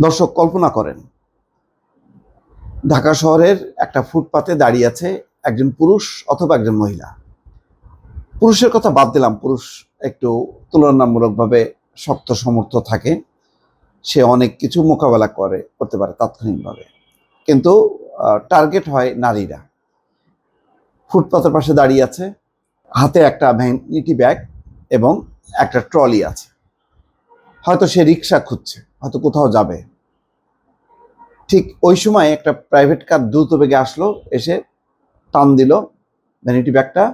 দর্শক কল্পনা করেন, ঢাকা শহরের একটা ফুটপাতে দাঁড়িয়ে আছে একজন পুরুষ অথবা একজন মহিলা। পুরুষের কথা বাদ দিলাম, পুরুষ একটু তুলনামূলকভাবে শক্ত সমর্থ থাকে, সে অনেক কিছু মোকাবেলা করতে পারে তাৎক্ষণিকভাবে। কিন্তু টার্গেট হয় নারীরা। ফুটপাতের পাশে দাঁড়িয়ে আছে, হাতে একটা ভ্যানিটি ব্যাগ এবং একটা ট্রলি আছে। হয়তো সে রিক্সা খুঁজছে, হয়তো কোথাও যাবে। ঠিক ওই সময় একটা প্রাইভেট কার দ্রুত বেগে আসলো, এসে টান দিল ভ্যানিটি ব্যাগটা।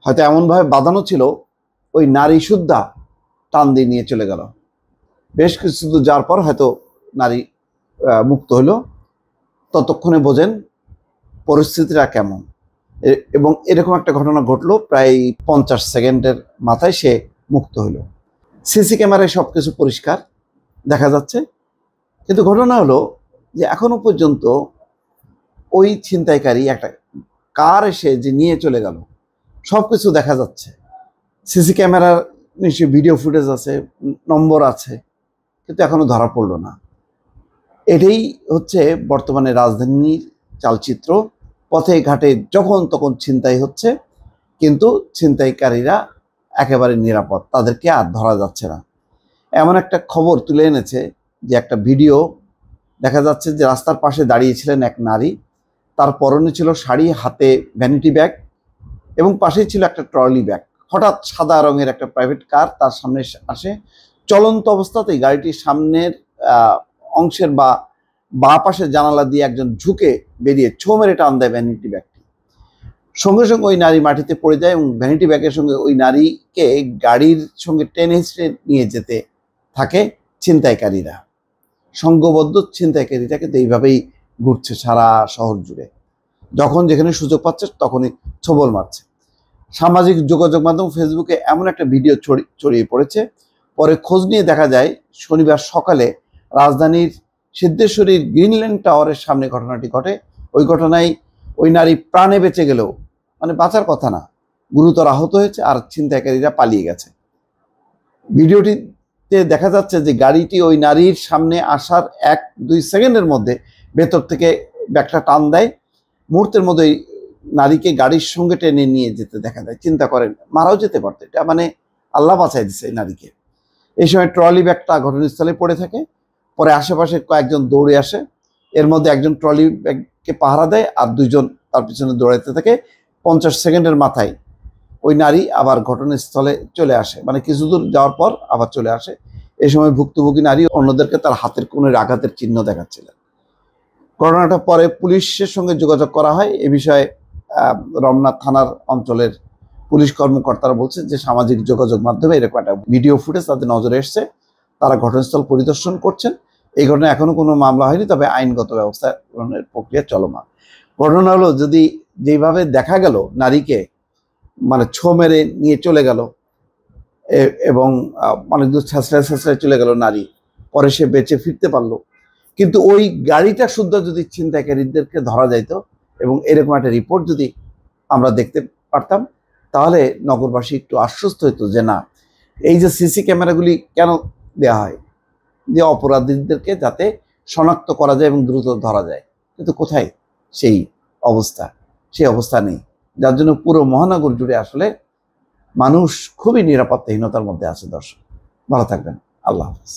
হয়তো এমনভাবে বাঁধানো ছিল, ওই নারী সুদ্ধা টান দিয়ে নিয়ে চলে গেল। বেশ কিছু দূর যাওয়ার পর হয়তো নারী মুক্ত হলো। ততক্ষণে বোঝেন পরিস্থিতিটা কেমন। এবং এরকম একটা ঘটনা ঘটলো প্রায় 50 সেকেন্ডের মাথায় সে মুক্ত হলো। সিসি ক্যামেরায় সব কিছু পরিষ্কার দেখা যাচ্ছে। কিন্তু ঘটনা হলো যে এখনো পর্যন্ত ওই ছিনতাইকারী একটা কার এসে যে নিয়ে চলে গেল, সব কিছু দেখা যাচ্ছে। সিসি ক্যামেরার নিশ্চয়ই ভিডিও ফুটেজ আছে, নম্বর আছে, কিন্তু এখনো ধরা পড়লো না। এটাই হচ্ছে বর্তমানে রাজধানীর চালচিত্র। পথে ঘাটে যখন তখন ছিনতাই হচ্ছে, কিন্তু ছিনতাইকারীরা একেবারে নিরাপদ, তাদেরকে আর ধরা যাচ্ছে না। এমন একটা খবর তুলে এনেছে যে একটা ভিডিও দেখা যাচ্ছে যে রাস্তার পাশে দাঁড়িয়েছিলেন এক নারী, তার পরনে ছিল শাড়ি, হাতে ভ্যানিটি ব্যাগ এবং পাশেই ছিল একটা ট্রলি ব্যাগ। হঠাৎ সাদা রঙের একটা প্রাইভেট কার তার সামনে আসে। চলন্ত অবস্থাতেই গাড়িটির সামনের অংশের বা পাশের জানালা দিয়ে একজন ঝুঁকে বেরিয়ে ছো মেরে টান দেয় ভ্যানিটি ব্যাগটি। সঙ্গে সঙ্গে ওই নারী মাটিতে পড়ে যায় এবং ভ্যানিটি ব্যাগের সঙ্গে ওই নারীকে গাড়ির সঙ্গে টেনে হিঁচড়ে নিয়ে যেতে থাকে ছিনতাইকারীরা। সংঘবদ্ধ ছিনতাইকারীরা কিন্তু এইভাবেই ঘুরছে সারা শহর জুড়ে। যখন যেখানে সুযোগ পাচ্ছে তখনই ছোবল মারছে। সামাজিক যোগাযোগ মাধ্যম ফেসবুকে এমন একটা ভিডিও ছড়িয়ে পড়েছে। পরে খোঁজ নিয়ে দেখা যায় শনিবার সকালে রাজধানীর সিদ্ধেশ্বরীর গ্রিনল্যান্ড টাওয়ারের সামনে ঘটনাটি ঘটে। ওই ঘটনায় ওই নারী প্রাণে বেঁচে গেলেও, মানে বাঁচার কথা না, গুরুতর আহত হয়েছে আর ছিনতাইকারীরা পালিয়ে গেছে। ভিডিওটিতে দেখা যাচ্ছে যে গাড়িটি ওই নারীর সামনে আসার 1-2 সেকেন্ডের মধ্যে ভেতর থেকে ব্যাগটা টান দেয়। মুহূর্তের মধ্যেই নারীকে গাড়ির সঙ্গে টেনে নিয়ে যেতে দেখা যায়। চিন্তা করেন, মারাও যেতে পারত। এটা মানে আল্লাহ বাঁচাই দিচ্ছে নারীকে। এই সময় ট্রলি ব্যাগটা ঘটনাস্থলে পড়ে থাকে। পরে আশেপাশে কয়েকজন দৌড়ে আসে। এর মধ্যে একজন ট্রলি ব্যাগকে পাহারা দেয় আর 2জন তার পিছনে দৌড়াইতে থাকে। 50 সেকেন্ডের মাথায় ওই নারী আবার ঘটনাস্থলে চলে আসে, মানে কিছু দূর যাওয়ার পর আবার চলে আসে। এই সময় ভুক্তভোগী নারী অন্যদেরকে তার হাতের কোণের আঘাতের চিহ্ন দেখাচ্ছিলেন। ঘটনাটা পরে পুলিশের সঙ্গে যোগাযোগ করা হয়। এ বিষয়ে রমনা থানার অঞ্চলের পুলিশ কর্মকর্তারা বলছে যে সামাজিক যোগাযোগ মাধ্যমে এরকম একটা ভিডিও ফুটেজ তাদের নজরে এসছে। তারা ঘটনাস্থল পরিদর্শন করছেন। এই ঘটনায় এখনো কোনো মামলা হয়নি, তবে আইনগত ব্যবস্থা গ্রহণের প্রক্রিয়া চলমান। ঘটনা হলো, যদি যেভাবে দেখা গেল নারীকে মানে ছো মেরে নিয়ে চলে গেল এবং অনেক দূর ছেঁচড়ায় চলে গেল নারী, পরে সে বেঁচে ফিরতে পারলো। কিন্তু ওই গাড়িটা শুদ্ধ যদি ছিনতাইকারীদেরকে ধরা যাইত এবং এরকম একটা রিপোর্ট যদি আমরা দেখতে পারতাম, তাহলে নগরবাসী একটু আশ্বস্ত হইতো যে না, এই যে সিসি ক্যামেরাগুলি কেন দেওয়া হয়, যে অপরাধীদেরকে যাতে শনাক্ত করা যায় এবং দ্রুত ধরা যায়। কিন্তু কোথায় সেই অবস্থা? সেই অবস্থা নেই, যার জন্য পুরো মহানগর জুড়ে আসলে মানুষ খুবই নিরাপত্তাহীনতার মধ্যে আছে। দর্শক ভালো থাকবেন, আল্লাহ হাফেজ।